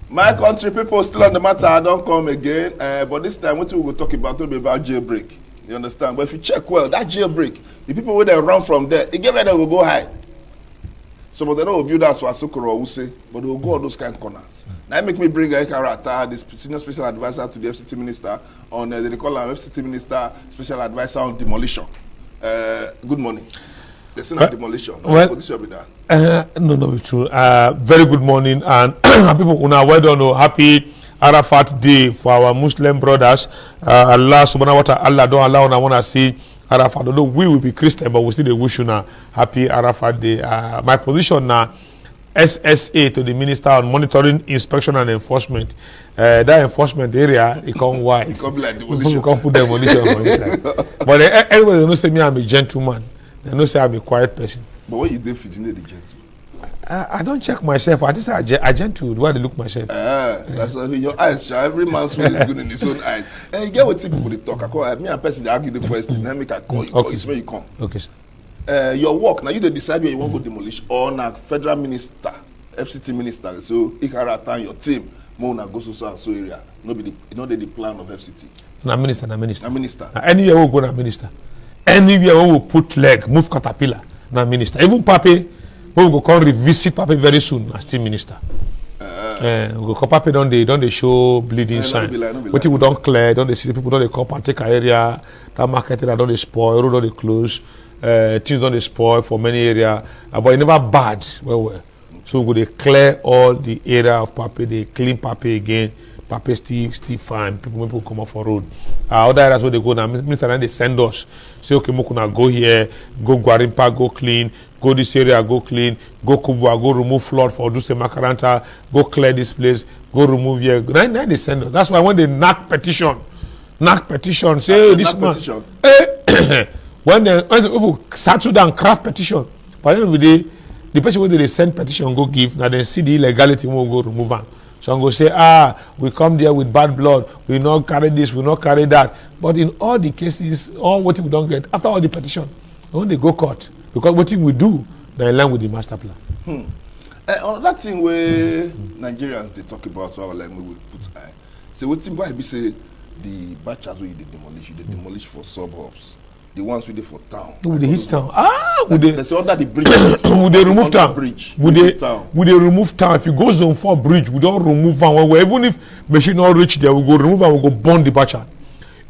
My country people still on the matter. I don't come again. But this time, what we will talk about will be about jailbreak. You understand? But if you check well, that jailbreak, the people where they run from there, it gave them will go high. Some of them will build us for Asokoro or Use, but they will go on those kind of corners. Now, make me bring IKHARO, ATTAH, the senior special advisor to the Fcta minister on they call him Fcta minister, special advisor on demolition. Good morning. The senior demolition. Well, no, it's true. Very good morning, and people who are well done. Happy Arafat Day for our Muslim brothers. Allah subhanahu wa ta'ala don't allow I want to see Arafat. Although we will be Christian, but we still wish you now happy Arafat Day. My position now, SSA to the Minister on Monitoring, Inspection and Enforcement. That enforcement area, it come wide. It come be like demolition. You can't put demolition on it. But everybody don't say me I'm a gentleman. They don't say I'm a quiet person. But when you dey feeding the gentle? I don't check myself. I just say I gentle. Do I look myself? That's in your eyes. Every man's soul is good in his own eyes. And you get what people they talk. I call me and person they argue the first thing. Then make I call you. Okay. Call you when you come. Okay. Sir. Your work now you decide where you want to go demolish or na federal minister, Fcta minister. So IKHARO, ATTAH and your team more na go so and so area. No be the plan of Fcta. Na minister. Anywhere we go na minister. Anywhere we will put leg, move caterpillar, na minister. Even Pape, we will go come revisit Pape very soon, na still minister. We go call Pape don't they show bleeding sign. What we don't clear, don't they see people don't they come and take area, that market area don't they spoil, road don't they close, things don't they spoil for many area, but it never bad. Well. So we go they clear all the area of Pape, they clean Pape again. Pape still fine. People come up for road. Other areas where they go now, Minister, then they send us. Say, okay, Mokuna, go here, go Gwarimpa, go clean, go this area, go clean, go Kubwa, go remove flood for Duse Makaranta, go clear this place, go remove here. Then they send us. That's why when they knock petition, say this man. When people settle down, craft petition, by the end of the day, the person when they send petition go give, now they see the illegality, we'll go remove them. So I'm going to say, we come there with bad blood. We not carry this, we not carry that. But in all the cases, all what we don't get, after all the petition, when they go court, because what we do, they align with the master plan. Another thing where Nigerians, they talk about, so like we will put eye. So what thing why we say the batches where you demolish for suburbs. The ones we did for town. Would they hit town? Would they say under the bridge? Would they remove town? Would they remove town? If you go zone 4 bridge, we don't remove town. Even if machine not reach there, we go remove and we go burn the batcher.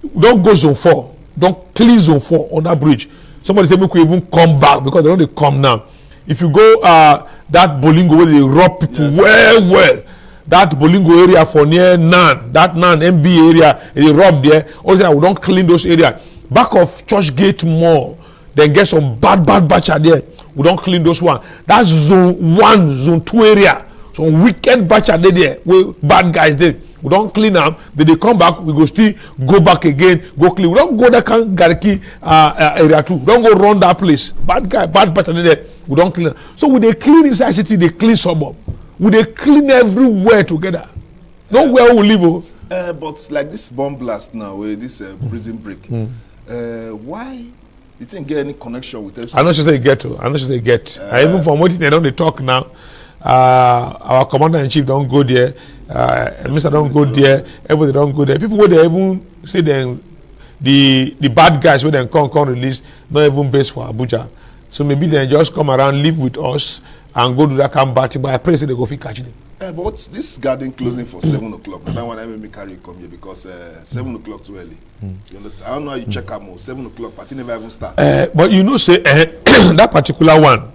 We don't go zone 4. Don't clean zone 4 on that bridge. Somebody say we could even come back because they don't come now. If you go that Bolingo where they rob people well. That Bolingo area for near Nan, that Nan MB area, they rob there. Also, we don't clean those areas. Back of Church Gate Mall, then get some bad batcher there. We don't clean those one. That's zone 1, zone 2 area. Some wicked batcher there, where bad guys there. We don't clean them. Then they come back, we go still go back again, go clean. We don't go that kind of Gariki area too. We don't go run that place. Bad batcher there. We don't clean them. So when they clean inside city, they clean suburb. When they clean everywhere together. Nowhere we live. But like this bomb blast now, where this prison break. Why you didn't get any connection with Fcta? I'm not sure they get to. Even from what they don't talk now, our commander-in-chief don't go there, Mr. don't go there, everybody don't go there. People where they even say then the bad guys where they come release, not even based for Abuja. So maybe they just come around, live with us, and go do that kind of batting. But I pray they go fit catch them. But this garden closing for 7 o'clock. That one I make carry come here because 7 o'clock too early. You understand? I don't know how you check out more. 7 o'clock, but it never even start. But you know, say that particular one,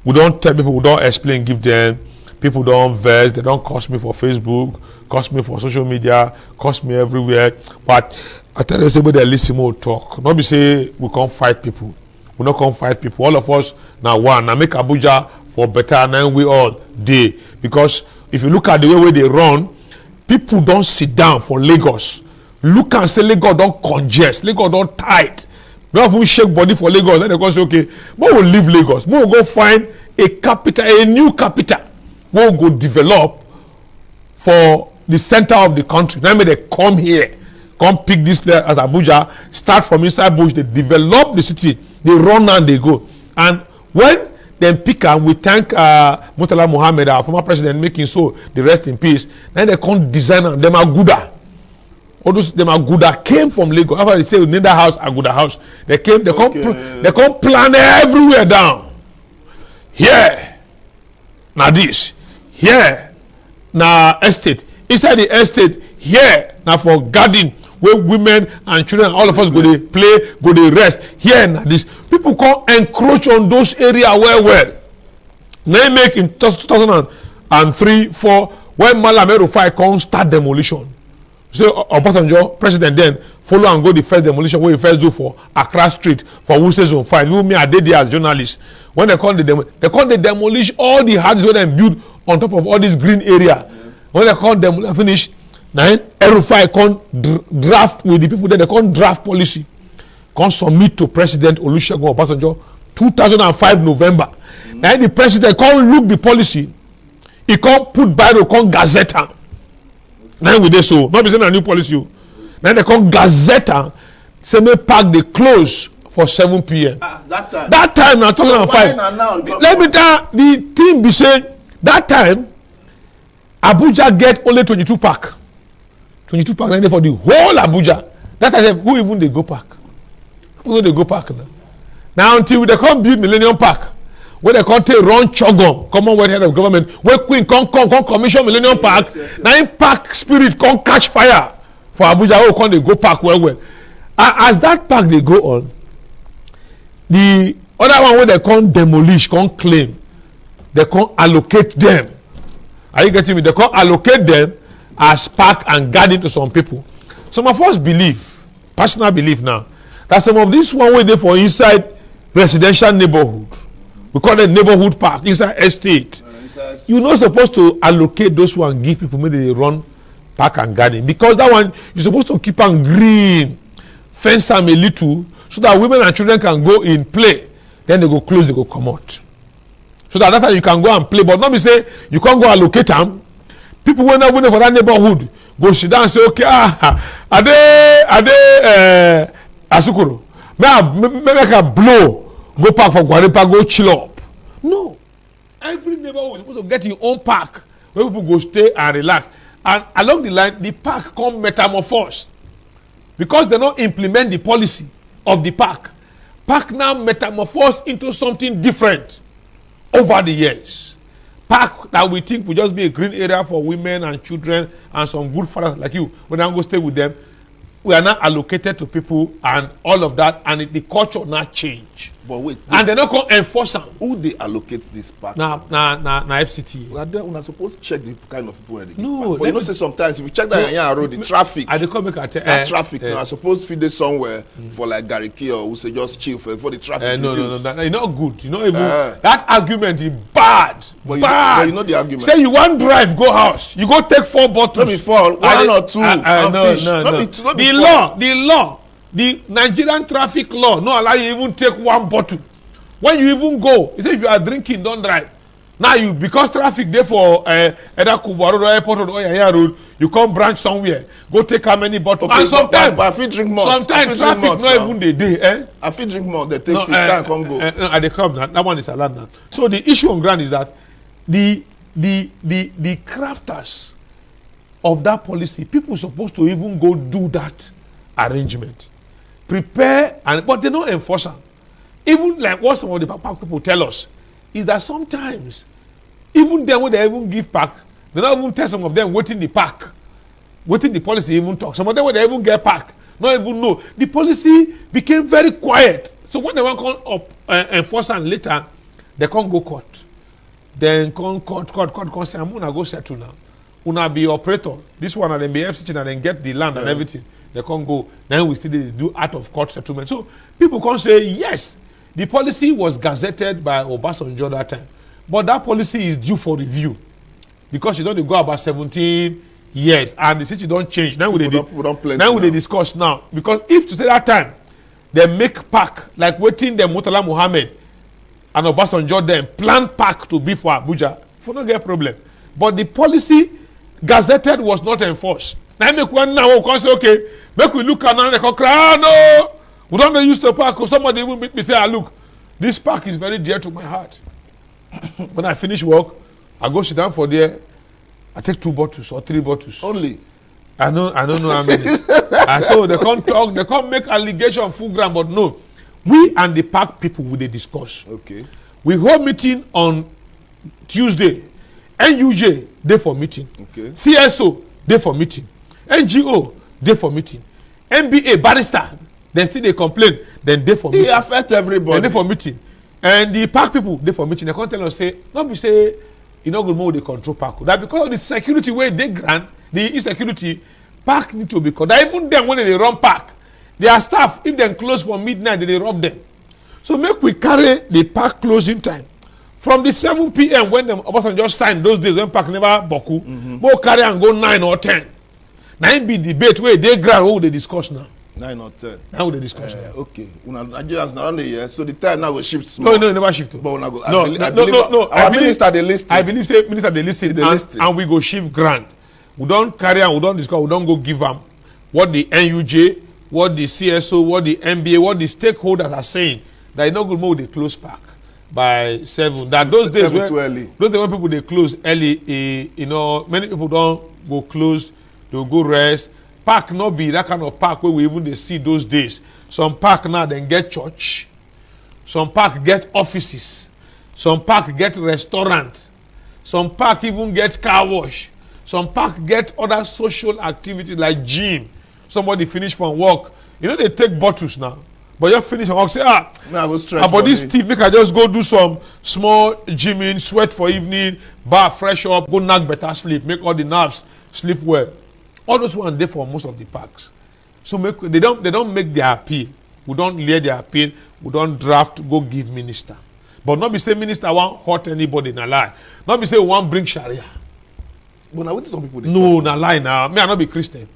we don't tell people, we don't explain, give them. People don't verse, they don't cost me for Facebook, cost me for social media, cost me everywhere. But I tell you, somebody that listen more talk. Not be say we can't fight people. We not come fight people. All of us now one. Now make Abuja for better than we all day. Because if you look at the way they run, people don't sit down for Lagos. Look and say Lagos don't congest, Lagos don't tight. We have to shake body for Lagos. Then they go say, okay, we will leave Lagos. We will go find a capital, a new capital. We will go develop for the center of the country. Then they come here, come pick this place as Abuja, start from inside bush, they develop the city, they run and they go. And when then pick am, we thank Murtala Muhammad, our former president, making so the rest in peace. Then they come design am, them Aguda. All those them Aguda came from Lagos. After they say name that house Aguda House, they came, they come plan everywhere down. Here, now this, here, now estate. Inside the estate, here, now for garden, where women and children, all of us go they play, go they rest. Here, now this. People come encroach on those areas well. They make in 2003, 4, when Malam Erufai come start demolition. So Obasanjo, president then, follow and go the first demolition where he first do for Accra Street, for Wuse Zone 5. You me I did there as journalists. When they come they demolish all the houses where they build on top of all this green area. Yeah. When they come demolish, finish, then Erufai come draft with the people there, they come draft policy. Come submit to President Olusegun Obasanjo 2005 November. Then the president come look the policy. He come put Biro, come gazette. Then we dey so, not be saying a new policy. Then they come gazette. Say me park the close for 7 p.m. That time na 2005. Let me tell the thing be saying that time Abuja get only 22 park. 22 park for the whole Abuja. That time who even they go park? Who they go park now? Now until they come build Millennium Park, where they come take run Chogom, Commonwealth head of government, where Queen come commission Millennium Park, now in park spirit come catch fire for Abuja. Oh, come they go park well. As that park they go on, the other one where they come demolish, come claim, they come allocate them. Are you getting me? They come allocate them as park and garden to some people. Some of us believe, personal belief now, that some of this one way there for inside residential neighborhood, we call it neighborhood park, inside estate. You're not supposed to allocate those one, give people maybe they run park and garden, because that one you're supposed to keep on green, fence them a little, so that women and children can go in play. Then they go close, they go come out. So that time you can go and play, but not be say you can't go allocate them. People when not for that neighborhood go sit down and say, okay, are they Asukuro? Maybe I can blow, go park for Guarepa, go chill up. No. Every neighborhood is supposed to get your own park where people go stay and relax. And along the line, the park come metamorphose. Because they don't implement the policy of the park. Park now metamorphose into something different over the years. Park that we think will just be a green area for women and children and some good fathers like you. When I go stay with them, we are now allocated to people and all of that, and the culture now change. But wait, and they're not going to enforce them. Who they allocate this park? Na FCTA. Well, we're not supposed to check the kind of people where they no, but you know, say sometimes if you check that Inyang road, the traffic, that traffic now, I suppose feed it somewhere for like Gariki or who say just chill for the traffic. No, it's not good. You know, even that argument is bad. But you know the argument. Say you want drive, go house. You go take 4 bottles. Not before, one or two. The law. The Nigerian traffic law no allow you even take 1 bottle. When you even go, you say if you are drinking, don't drive. Now you, because traffic there for either Kubwa Road or Airport Road or Yaya Road, you come branch somewhere, go take how many bottles. Okay, and sometimes I feel drink more. Sometimes traffic not even the day. I feel drink more. They take 15 and come go. At the club, that one is allowed now. So the issue on ground is that the crafters of that policy, people supposed to even go do that arrangement. Prepare, but they don't enforce them. Even like what some of the park people tell us is that sometimes, even them when they even give park, they don't even tell some of them waiting the park, waiting the policy even talk. Some of them when they even get park, not even know. The policy became very quiet. So when they want to come up enforce and later, they can't go court. Then court say, I'm gonna go settle now. Una be operator. This one and then be FCT and then get the land and everything. They can't go. Then we still do out of court settlement. So people can say, yes, the policy was gazetted by Obasanjo that time. But that policy is due for review. Because you don't go about 17 years. And the city don't change. Now we discuss now. Because if to say that time, they make park, like waiting the Murtala Muhammad and Obasanjo then plan park to be for Abuja, for not get a problem. But the policy gazetted was not enforced. Now make one now can say, okay, make we look and they can cry, no, we don't use the park, because somebody will make me say, look, this park is very dear to my heart. When I finish work, I go sit down for there. I take 2 bottles or 3 bottles. Only. I don't know how many. And so they can't talk, they can't make allegation full ground, but no. We and the park people will they discuss. Okay. We hold meeting on Tuesday. NUJ, day for meeting. Okay. CSO, day for meeting. NGO, day for meeting. MBA, barrister, then still they complain, then day for meeting. It affect everybody. Then day for meeting. And the park people, they for meeting. They can't tell us, say, not be say, you know, good more they control park. That because of the security where they grant, the insecurity, park need to be called. Even them when they run park, their staff, if they close for midnight, they rob them. So make we carry the park closing time. From the 7 p.m. when them Obasanjo just signed those days when park never boku, go carry and go 9 or 10. Now it be debate where they grant what they discuss now. 9 or 10. Now they discuss. Okay. Nigerians now on the year, so the time now will shift small. No, never shift. But when I go, No. Our minister they listen. I believe say minister they listen, and we go shift grant. We don't carry and we don't discuss. We don't go give them what the NUJ, what the CSO, what the MBA, what the stakeholders are saying. That you know good more they close park by 7. That those days when people they close early, you know, many people don't go close. They'll go rest. Park not be that kind of park where we even they see those days. Some park now then get church. Some park get offices. Some park get restaurant. Some park even get car wash. Some park get other social activities like gym. Somebody finish from work. You know they take bottles now. But you finish from work, say, but this thief, make I just go do some small gymming, sweat for evening, bath, fresh up, go knock better sleep, make all the nerves sleep well. All those ones there for most of the parks. So they don't make their appeal. We don't lay their appeal. We don't draft, go give minister. But not be say minister won't hurt anybody in a lie. Not be say we want bring Sharia. But now what is some people no, na lie now. Me I not be Christian.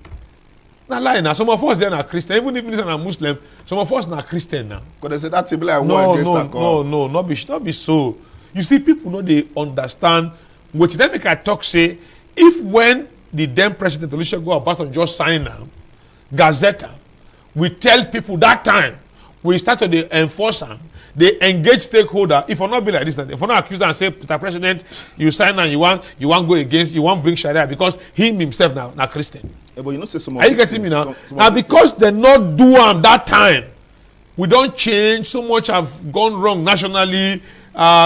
Na lie now. Some of us there are Christian. Even if minister are Muslim, some of us are Christian now. Because they say that table like war against that call. No, not be so. You see, people know they understand. Which then make I talk say, if when the then President Olusegun Obasanjo just signed now, Gazette, we tell people that time, we started to enforce them, they engage stakeholder. If I not be like this, if I not accuse them and say, Mr. President, you sign and you want go against, you want bring Sharia because him himself now Christian. Yeah, but you know, say some are you getting me now? Now because they not do that time, we don't change. So much have gone wrong nationally.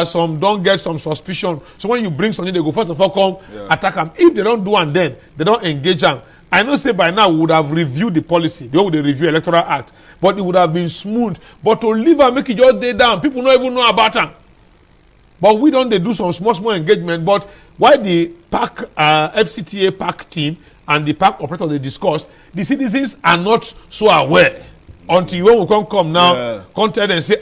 Some don't get some suspicion. So when you bring something, they go first of all come attack them. If they don't do and then they don't engage them. I know say by now we would have reviewed the policy. They would review Electoral Act, but it would have been smooth. But to leave and make it just day down, people don't even know about them. But we don't they do some small engagement. But why the park Fcta park team and the park operator they discussed, the citizens are not so aware until when we come now, come tell them say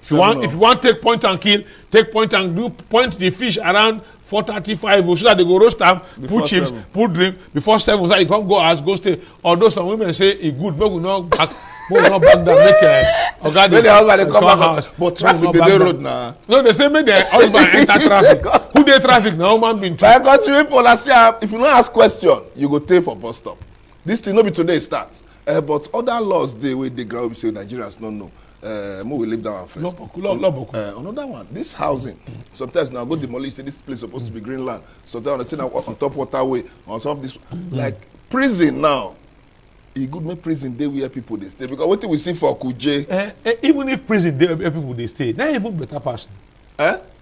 if you want take point and kill, take point and do point the fish around 4:35 so that they go roast them, put chips, put drink before 7 so that you can't go as go stay. Although some women say it good, but we not back, back that make when the husband they come back house, but traffic the road now. No, they say make the husband enter traffic. Who dey traffic now? Human being. By country people if you don't ask question, you go take for bus stop. This thing no be today starts. But other laws they wey dey ground say Nigerians no know. We leave that one first. Another one, this housing. Sometimes now go demolish, say this place supposed to be green land. Sometimes they say now on top waterway or some of this like prison now. It good make prison dey where people they stay because what we see for Kuje. Even if prison dey where people they stay, not even better person.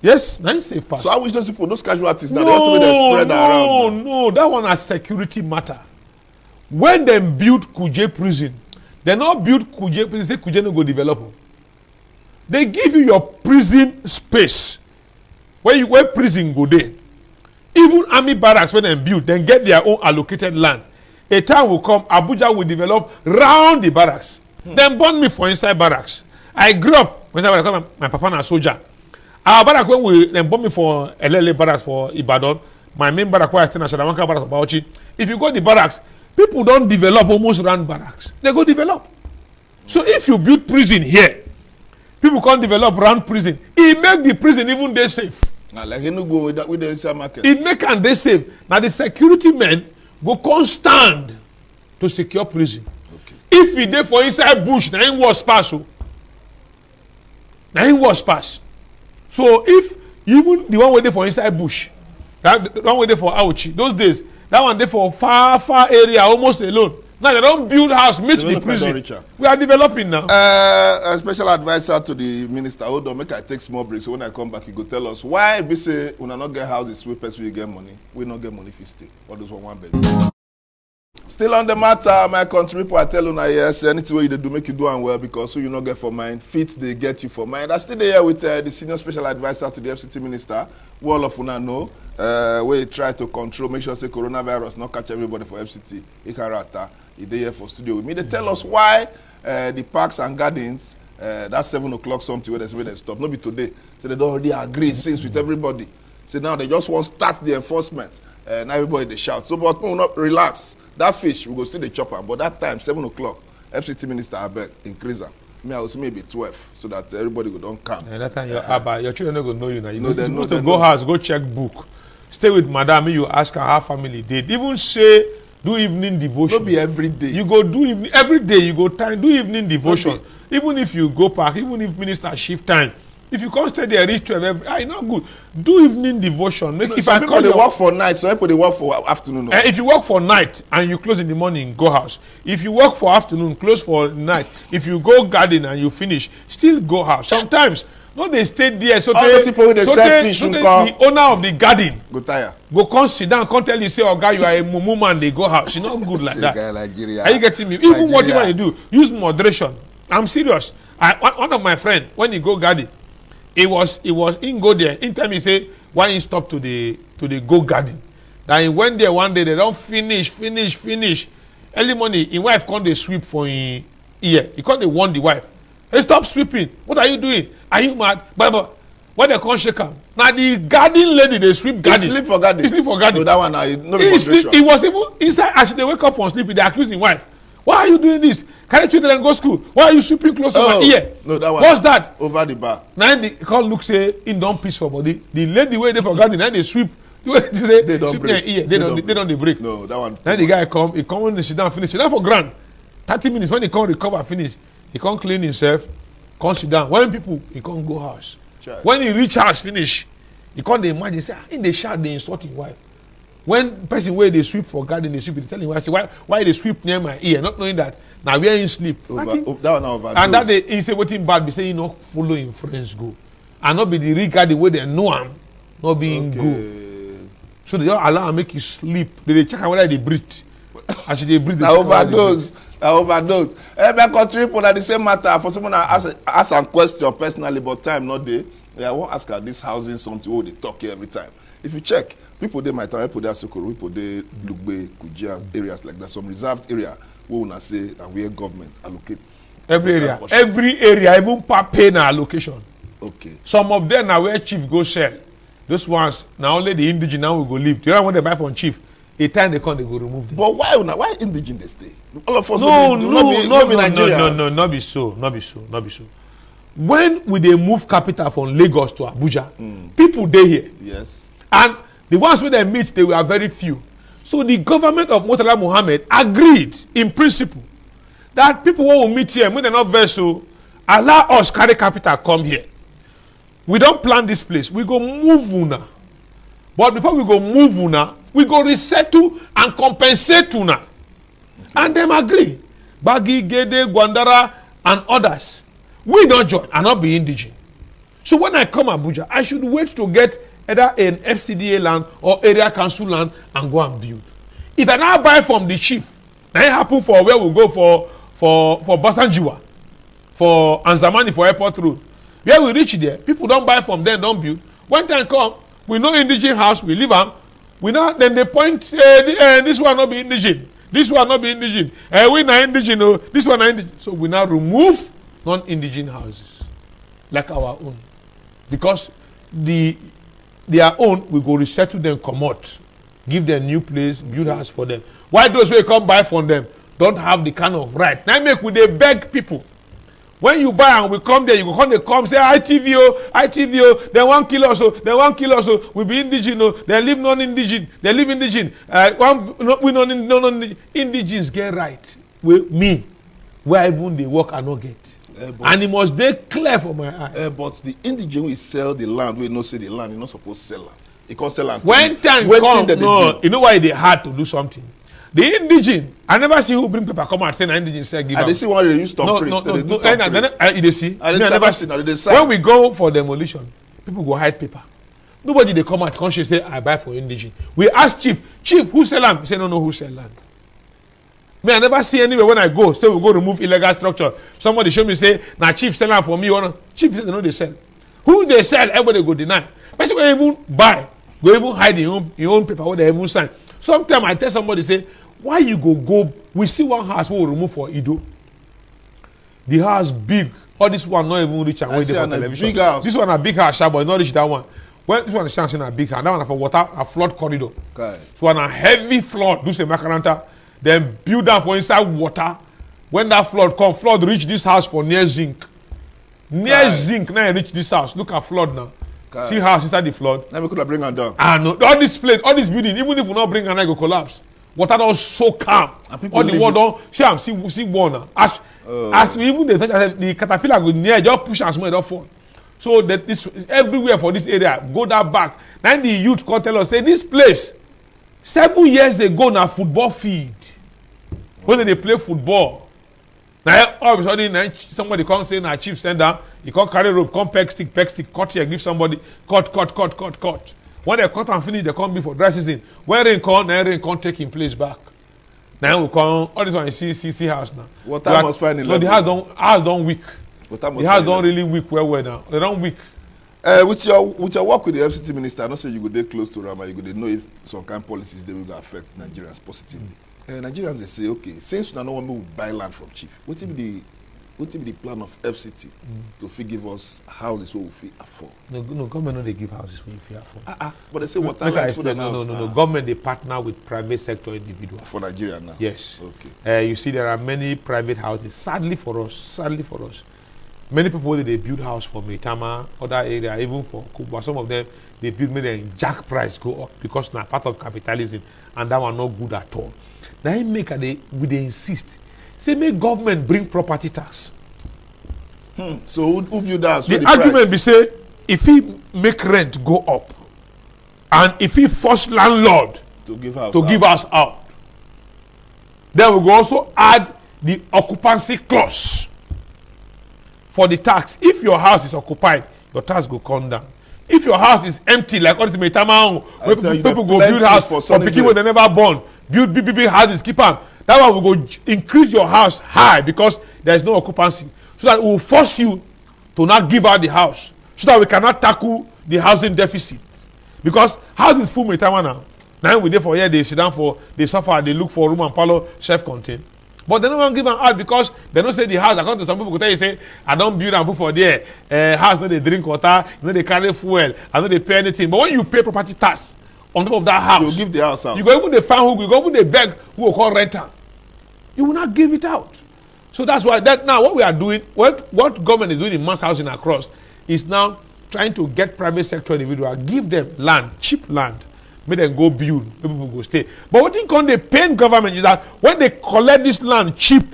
Yes, not safe person. So I wish those people, those casualties now, they also they spread around. No, that one has security matter. When they build Kuje prison, they not build Kuje prison, say Kuje no go develop. They give you your prison space. Where prison go there. Even army barracks when they build, they get their own allocated land. A time will come, Abuja will develop round the barracks. Then burn me for inside barracks. I grew up when my papa na soldier. Our barrack when they burn me for LLA barracks for Ibadan. My main barrack where I stay na Shadawanka barracks for Bauchi. If you go to the barracks, people don't develop almost round barracks. They go develop. So if you build prison here, people can't develop round prison. It make the prison even they safe. Like you no go with the inside market. It make and they safe. Now the security men go constant to secure prison. Okay. If he dey for inside bush, na him was pass. Now him was pass. So if Even the one waiting for inside bush, that one waiting for Auchi. Those days, that one there for far area, almost alone. Now they don't build house, meet the prison. We are developing now. A special advisor to the minister. Hold on, make I take small break. So when I come back, he go tell us why we say we not get houses, we person get money. We not get money if you stay. All those one bedroom. Still on the matter, my country people, I tell you now, yes, anything you do, make you do and well, because so you not get for mind, fit they get you for mind. I still here with the senior special advisor to the FCT minister, who all of una know, we try to control, make sure say coronavirus not catch everybody for FCT. IKHARO they here for studio with me. They tell us why the parks and gardens, that's 7 o'clock something where they stop. Not be today. So they don't already agree since with everybody. So now they just want to start the enforcement. Now everybody they shout. So but we will not relax. That fish, we go still the chopper. But that time, 7 o'clock, FCT minister I beg increase them. Me I also maybe 12 so that everybody go don't come. And that time your children don't go know you now. You supposed to go house, go check book. Stay with madam, you ask her how family did. Even say do evening devotion. Don't be every day. You go do evening every day. You go time do evening devotion. Even if you go park, even if minister shift time, if you come stay there reach 12, not good. Do evening devotion. Make, no, if I people they work for night, some people they work for afternoon. If you work for night and you close in the morning, go house. If you work for afternoon, close for night. If you go garden and you finish, still go house. Sometimes no they stay there. So the owner of the garden go tire. Go come sit down, come tell you say, oh God, you are a mumu man, they go house. It's not good like that. Are you getting me? Even whatever you do, use moderation. I'm serious. One of my friends, when he go garden, it was in go there. In time he say, why he stop to the go garden? Then he went there one day, they don't finish. Early morning, his wife come they sweep for him ear. He come they warn the wife. Hey, stop sweeping. What are you doing? Are you mad? But when they come shake him. Now the garden lady, they sweep garden. He sleep for garden. No, that one, no demonstration. He was even inside as they wake up from sleep, they accuse his wife. Why are you doing this? Carry children go school. Why are you sweeping close to my ear? No, that one. What's that? Over the bar. Now the call look say in don't peace for body. The lady way they for garden, now they sweep. They don't break. Ear. They don't break. No, that one. Then the guy come, he come when they sit down, finish. Sit down for grand. 30 minutes when he come recover, finish. He come clean himself, come sit down. When people, he come go house. Child. When he reach house, finish. He come they imagine say, in the shout they insult his wife. When person where they sweep for garden, they sweep, they tell him why they sweep near my ear, not knowing that now where he sleep. And that day he say what him bad be say he not follow him friends go. And not be the real garden where they know him, not being go. So they don't allow him make you sleep. They check out whether they breathe. As they breathe, they overdose. My country people at the same matter. For someone ask a question personally, but time not there. I won't ask her this housing something. Oh, they talk here every time. If you check, people they might have people they are Sokoro, people they Lugbe, Kujia, areas like that, some reserved area where we say that where government allocate. Every area, even per pay na allocation. Okay. Some of them are where chief go sell. Those ones now only the indigenous now will go live. The other one they buy from chief, a time they come they go remove them. But why indigenous they stay? All of us not be so. When we they move capital from Lagos to Abuja, people they here. Yes. And the ones where they meet, they were very few. So the government of Murtala Muhammad agreed in principle that people who will meet here, when they're not vessel, allow us carry capital come here. We don't plan this place. We go move una. But before we go move una, we go resettle and compensate una. Okay. And them agree. Bagi, Gede, Gwandara, and others. We don't join and not be indigent. So when I come Abuja, I should wait to get either an FCDA land or area council land and go and build. If I now buy from the chief, now it happen for where we go for Basanjiwa, for Anzamani for Airport Road. Where we reach there, people don't buy from them, don't build. When time come, we know indigent house, we live on. We now then they point this one not be indigent, this one not be indigent. We not indigent, no, this one not indigent. So we now remove non-indigent houses like our own, because their own we go resettle them, come out, give them new place, build house for them. Why those who come buy from them don't have the kind of right? Now make we they beg people. When you buy and we come there, you go come say ITVO, they 1 kilo so, we be indigent, they live non-indigent, they live indigent. We non-indigens get right. Me, where even they work and not get. And it must be clear for my eye. But the indigene will sell the land. We no say the land. You're not supposed to sell land. He can't sell land. When time comes, no, you know why they had to do something. The indigene, I never see who bring paper come and say the indigene say give. And they see one they use stop print. They see. I never see. When we go for demolition, people go hide paper. Nobody they come out conscious say I buy for indigene. We ask chief, who sell land? He say no who sell land. Me I never see anywhere when I go say we go remove illegal structure. Somebody show me say na chief sell land for me or not. Chief say they know they sell. Who they sell? Everybody go deny. Person when even buy, go even hide your own paper where they even sign. Sometimes I tell somebody say, why you go? We see one house we will remove for Ido. The house big. All this one not even reach and wait for television. Big house. This one a big house, but not reach that one. Well, this one is chance in a big house. That one for water, a flood corridor. Okay. So on a heavy flood, do say makaranta, then build that for inside water. When that flood reach this house for near zinc. Near zinc, now reach this house. Look at flood now. Okay. See house inside the flood. Now we could have bring them down. Ah no, all this place, all this building, even if we not bring and I go collapse. Water don't so calm. All the water don't see one now. As we even the caterpillar go near, just push and small it don't fall. So that this everywhere for this area, go that back. Then the youth come tell us say this place 7 years ago na football field. When they play football. Now all of a sudden somebody come say na chief send down, he come carry rope, come peg stick, cut here, give somebody, cut. When they cut and finish, they come before dry season. When rain come take in place back. Now we come all this one you see house now. Water must find no, the house don't weak. The house don't really weak well now. They don't weak. With your work with the FCT minister, I don't say you go there close to Rama, you go there know if some kind of policies they will affect Nigerians positively. Nigerians they say, okay, since you don't want to buy land from chief, what will be the plan of FCT to give us houses we will afford? No, government no they give houses we will afford. But they say water land for them. No. Government they partner with private sector individuals. For Nigeria now. Yes. Okay. You see, there are many private houses. Sadly for us. Many people they build house for Maitama, other area, even for Kuba. Some of them they build maybe jack price go up because now part of capitalism, and that one not good at all. Now make they insist. Say make government bring property tax. So who build that? The argument be say if he make rent go up, and if he force landlord to give us out, then we go also add the occupancy clause for the tax. If your house is occupied, your tax go come down. If your house is empty, like all this Maitama, where people go build house for people they never born, build big houses, keep them. That one will go increase your house high because there is no occupancy. So that it will force you to not give out the house. So that we cannot tackle the housing deficit. Because house is full Maitama now. Now we there for here, they sit down they suffer, they look for room and parlor self-contained. But they don't want to give an out because they don't say the house. According to some people, tell you say, I don't build and put for there. House, no they drink water, no they carry fuel, I know they pay anything. But when you pay property tax on top of that house, you give the house out. You go even the fan who you go even the beg who will call renter. You will not give it out. So that's why now what we are doing, what government is doing in mass housing across is now trying to get private sector individual, give them land, cheap land. Make them go build, people go stay. But what you can they pain government is that when they collect this land cheap,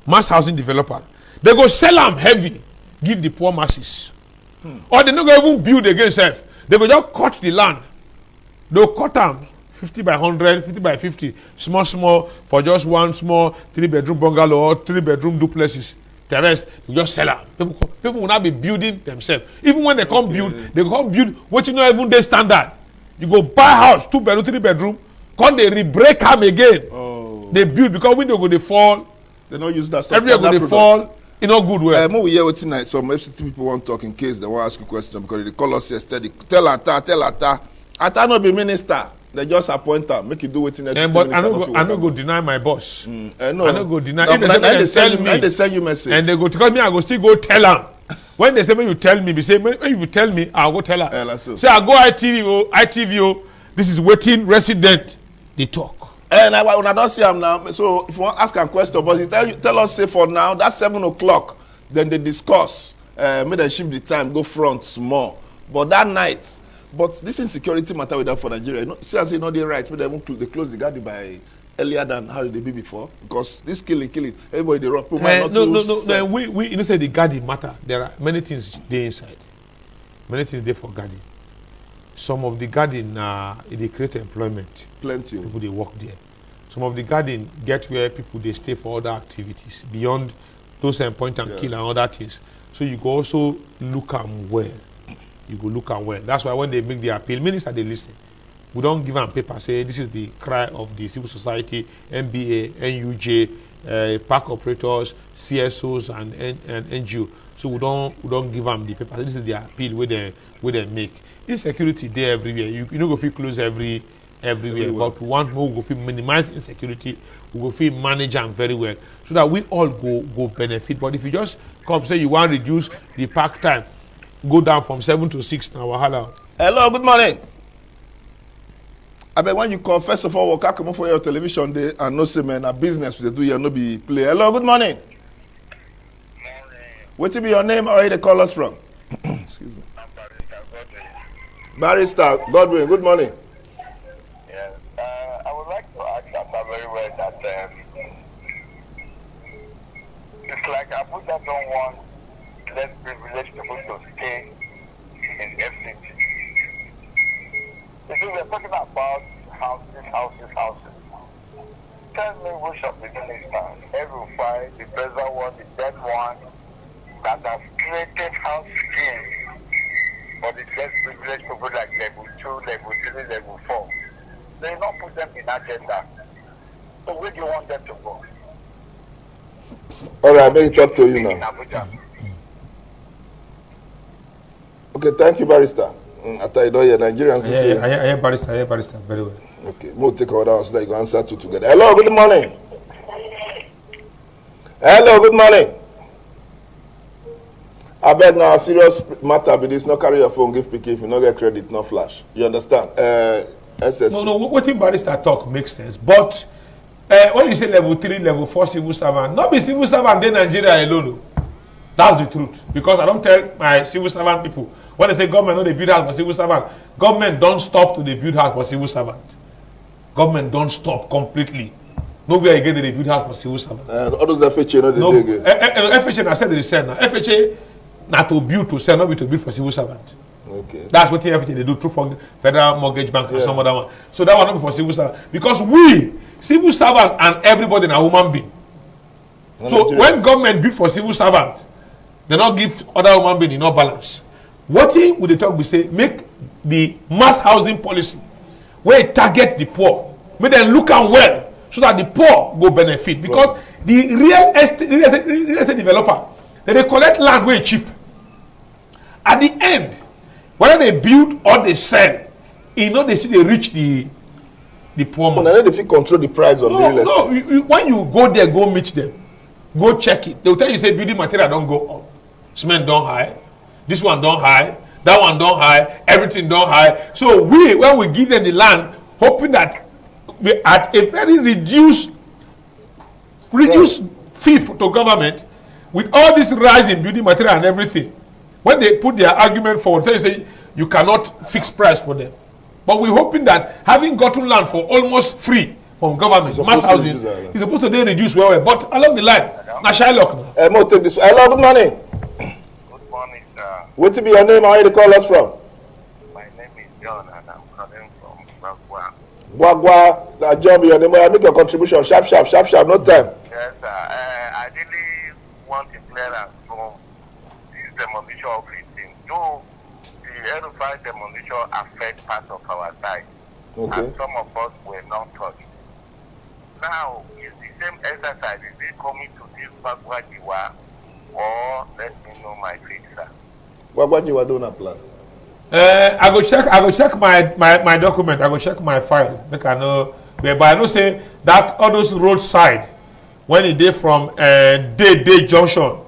mass housing developer, they go sell them heavy, give the poor masses. Or they not go even build again self. They go just cut the land. They'll cut them 50 by 100, 50 by 50, small, for just one small 3-bedroom bungalow or 3-bedroom duplexes. The rest, you just sell out. People will not be building themselves. Even when they come build, they come build what you know even they standard. You go buy house, 2-bedroom, 3-bedroom, come they re-break them again. They build because window go they fall. They don't use that stuff. Everywhere go they fall. In a good way. We hear what tonight. Some FCT people want to talk in case they want to ask you a question because they call us yesterday. Tell ATTAH. ATTAH not be minister. They just appoint her, make you do what in the but I no go deny my boss. No. I no go deny. No, they send you message. And they go because me, I go still go tell them. When they say when you tell me, they say when you tell me, I'll go tell her. Say I go ITV. This is waiting resident. They talk. And I don't see them now. So if you want to ask a question, but he tell us say for now that's 7 o'clock. Then they discuss. Make them shift the time, go front small. But that night. But this insecurity matter with that for Nigeria. See, I say no, they're right. But they close the garden by earlier than how they be before? Because this killing, everybody they run. No. We you know say the guarding matter. There are many things there inside. Many things there for guarding. Some of the guarding they create employment. Plenty. People they work there. Some of the guarding get where people they stay for other activities beyond those point and kill and other things. So you go also look am well. You go look am well. That's why when they make the appeal, minister they listen. We don't give them paper say this is the cry of the civil society, MBA, NUJ, park operators, CSOs and NGO. So we don't give them the paper. This is the appeal where they make. Insecurity there everywhere. You know go feel close everywhere. But we want more go feel minimize insecurity. We go feel manage them very well so that we all go benefit. But if you just come say you want to reduce the park time, go down from 7 to 6 now. Wahala. Hello, good morning. I bet when you call, first of all, work come for your television day and no say man, a business they do here, no be play. Hello, good morning. Morning. What be your name or where they call us from? Excuse me. I'm Godwin. Barrister Godwin, good morning. Yes. I would like to ask ATTAH very well that it's like Abuja don't want less privileged people to stay in Fcta. You see, we're talking about houses. Tell me which of the ministers, every five, the present one, the dead one, that have created house schemes for the less privileged people like level 2, level 3, level 4. They not put them in agenda. So where do you want them to go? All right, let me talk to you now. In Abuja. Okay, thank you, Barrister. I thought you don't hear Nigerians. I hear barrister very well. Okay, we'll take all that so that you can answer two together. Hello, good morning. Hello, good morning. I beg now, serious matter be this. No carry your phone, give pick if you not get credit, no flash. You understand? SS. No, what in barrister talk makes sense. But when you say level 3, level 4 civil servant, not be civil servant in Nigeria alone. That's the truth. Because I don't tell my civil servant people, when they say government no dey build house for civil servant, government don't stop to dey build house for civil servant. Government don't stop completely. Nowhere again they build house for civil servant. All those FHA no dey again. FHA I said they sell now. FHA not to build to sell, not be to build for civil servant. Okay. That's what the FHA they do through for Federal Mortgage Bank and some other one. So that one not be for civil servant. Because we, civil servant and everybody na human being. No, so when government build for civil servant, they not give other human being enough balance. What would they talk we say make the mass housing policy where it target the poor, make them look am well so that the poor go benefit because the real estate developer they collect land way cheap. At the end, whether they build or they sell, you know they see they reach the poor man. No, they fit control the price of the real estate. No, when you go there, go meet them, go check it. They will tell you say building material don't go up, cement don't high. This one don't high, that one don't high, everything don't high. So when we give them the land, hoping that we at a very reduced fee to government, with all this rise in building material and everything, when they put their argument forward, they say you cannot fix price for them. But we're hoping that having gotten land for almost free from government, mass housing, is supposed to then reduce well. But along the line, na Shylock now. Mo take this. Hello, good morning. What be your name? How you call us from? My name is John and I'm calling from Bagua. Bagua, that job your name. I make your contribution. Sharp, no time. Yes, sir. I really want to clear from this demolition of thing. Though the aeroplane demolition affect part of our side, and some of us were not touched. Now, is the same exercise, is it coming to this Bagua Jiwa, or let me know my fixer? What you were doing a plan? I go check my document. I go check my file. Make I know. But I know say that all those roadside when it dey from day junction,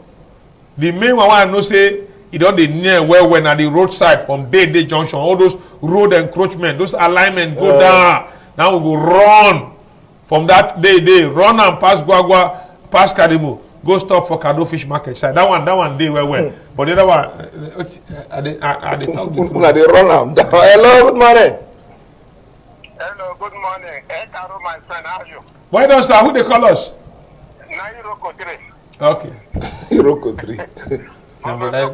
the main one I know say it don't dey near well na the roadside from day junction. All those road encroachment, those alignment go down. Now we go run from that day run and pass Gwagwa, pass Karimu. Go stop for Kado Fish Market side. That one day well. But the other one, I they talk the truth. They run am. Hello, good morning. Hello, good morning. Ekanem, my friend, how are you? Why don't sir? Who they call us? Nairoko 3. Okay. Iroko 3. Number 9.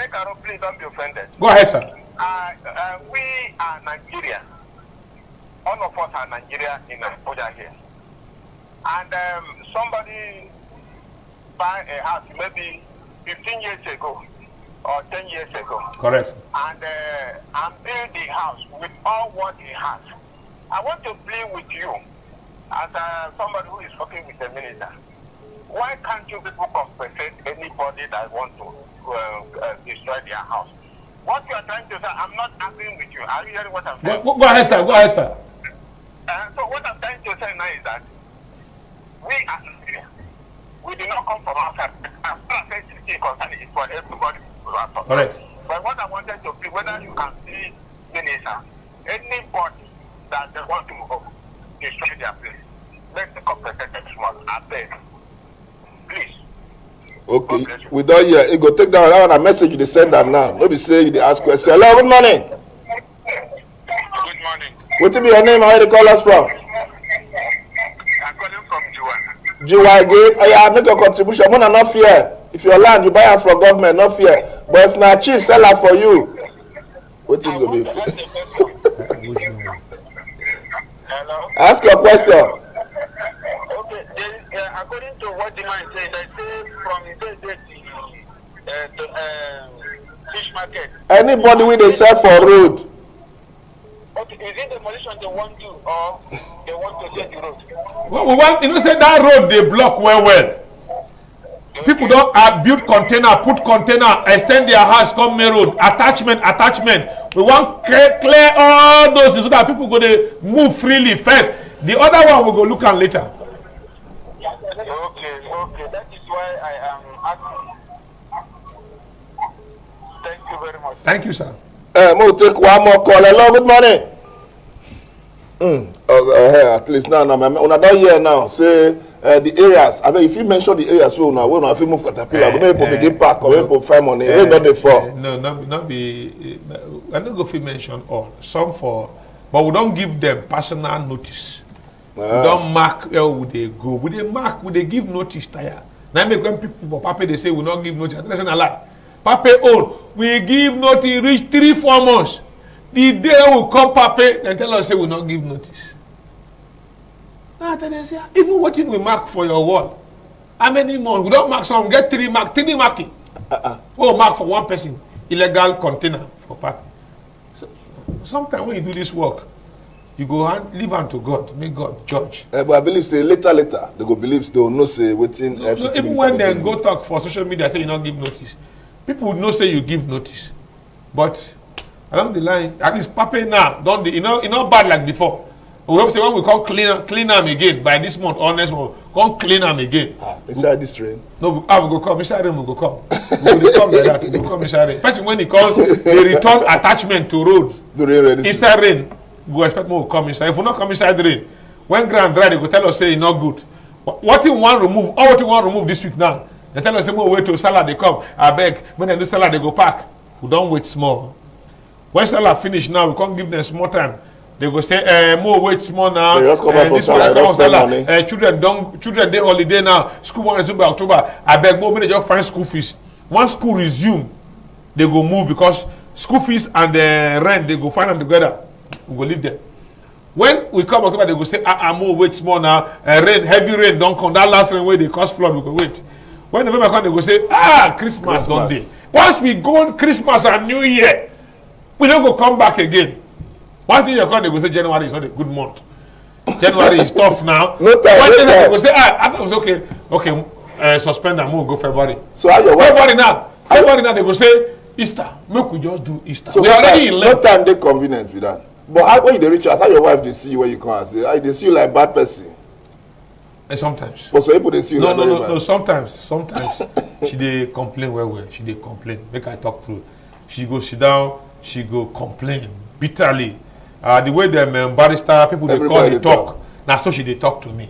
Ekanem, please don't be offended. Go ahead, sir. We are Nigeria. All of us are Nigeria in Abuja here. And somebody buy a house maybe 15 years ago or 10 years ago. Correct. And build the house with all what he has. I want to plead with you as somebody who is working with the minister. Why can't you people compensate anybody that want to destroy their house? What you are trying to say, I'm not agreeing with you. Are you hearing what I'm saying? Go ahead, sir. Go ahead, sir. So what I'm trying to say now is that we are Nigeria. We do not come from outside. As far as Fcta concerned, it's for everybody to answer. Correct. But what I wanted to see, whether you can see minister, anybody that they want to destroy their place, let the compensate them small. I beg. Please. Okay, we don't hear. You go take down a message they send that now. Nobody say you ask question. Hello, good morning. Good morning. What will be your name? Where you call us from? I'm calling from Jiwa. Jiwa again. Oh yeah, make a contribution. Mona not fear. If your land you buy it from government, not fear. But if na chief sell it for you, what is going to be? Hello. Ask your question. Okay. According to what the man said, they say from the fish market. Anybody wey dey sell for road. Okay, is it demolition they want to, or they want to take the road? Well, we want, you know, say that road they block well. People don't build container, put container, extend their house, come main road, attachment. We want clear all those things so that people go to move freely first. The other one we go look at later. Okay. That is why I am asking. Thank you very much. Thank you, sir. We'll take one more call. Hello, good morning. At least now, una don hear now. Say the areas. I mean, if you mention the areas where una fit move caterpillar, go make people begin park or make people find money. Rain don dey fall. No, not be. I no go fit mention all. Some for, but we don't give them personal notice. We don't mark where would they go. We dey mark. We dey give notice. Tire. Now make when people for Pape they say we not give notice. That's not a lie. Pape own. We give notice reach 3-4 months. The day we come Pape, they tell us say we not give notice. Now they say even what we mark for your wall. How many months? We don't mark some. Get 3 marking. 4 mark for one person. Illegal container for Pape. So, sometimes when you do this work, you go and leave unto God, make God judge. But I believe say later they go believe they will know say waiting. No, even when they go talk for social media, say you not give notice. People would know say you give notice, but along the line, at least Pape now don't they, you know bad like before. We hope say when we come clean them again by this month or next month, come clean them again. Inside this rain. No, we go come. Inside rain we go come. We will come like that. We go come inside rain. Person when he comes, they return attachment to road. Inside rain. We expect more to come inside. If we not come inside the rain, when ground dry, they go tell us say it's not good. What you want to remove? All what you want to remove this week now? They tell us say more wait till salad they come. I beg. When they do salad, they go pack. We don't wait small. When salad finish now, we can't give them small time. They go say more wait small now. So just come back for salad. Children day holiday now. School one resume by October. I beg more. When they just find school fees. Once school resume, they go move because school fees and rent they go find them together. We go leave them. When we come October, they go say, more wait small now. Rain, heavy rain don't come. That last rain where they cause flood, we go wait. When November come, they go say, Christmas don't dey. Once we go on Christmas and New Year, we don't go come back again. Once the year come, they go say January is not a good month. January is tough now. No time. One day they go say, after was okay, suspend and we'll go February. So how your February now they go say Easter. Make we just do Easter. So we already in no length. time they convenient with that. But how, when you reach out, how your wife they see you when you come and say, they see you like bad person. And sometimes. But so people they see you like No. Sometimes she dey complain well. She dey complain. Make I talk through. She go sit down. She go complain bitterly. The way them barrister people they call they talk. Now so she dey talk to me.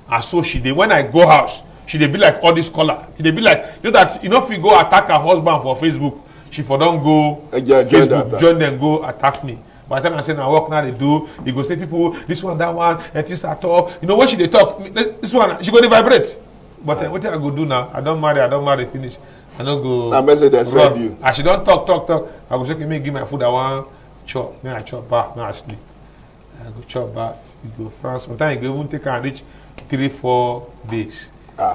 And so she dey when I go house, she dey be like all this scholar. She dey be like you know that if you go attack her husband for Facebook, she for don't go Facebook join them go attack me. By the time I say now work now they do, you go say people this one that one and this at all. You know what she they talk? This one she go to vibrate. But what I go do now? I don't marry finish. I don't go. I message they send you. As she don't talk. I go say me give my food I want chop. Me I chop back. Me I sleep. I go chop back. You go France. Sometimes you go even take and reach 3-4 days.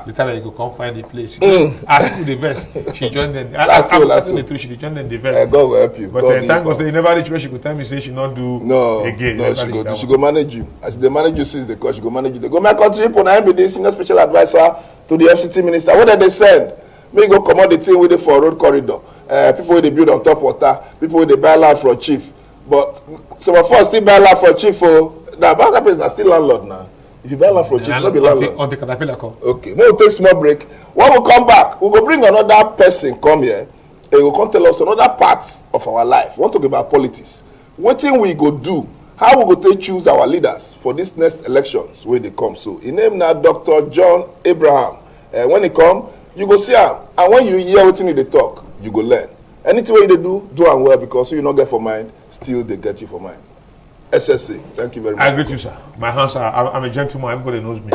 Later you go come find the place. Ask who the vest. She joined them. After the truth, she joined them the vest. God will help you. But thank God say you never reach where she could tell me say she not do again. No, she go manage you. As they manage you since the court, she go manage you. They go my country people now be the senior special advisor to the Fct minister. What did they send? Me go come out the thing with the for road corridor. People with they build on top water. People with they buy land from chief. But some of us still buy land from chief for now. But that person is still landlord now. If you buy land from chief, not be landlord. On the caterpillar call. Okay, we'll take small break. When we come back, we go bring another person come here. And he will come tell us another parts of our life. We want to talk about politics. What thing we go do? How we go take choose our leaders for this next elections when they come? So, his name now Dr. John Abraham. When he come, you go see him. And when you hear what they talk, you go learn. Anything they do am well because you not get for mind, still they get you for mind. SSA, thank you very much. I greet you, sir. My hands are, I'm a gentleman, everybody knows me.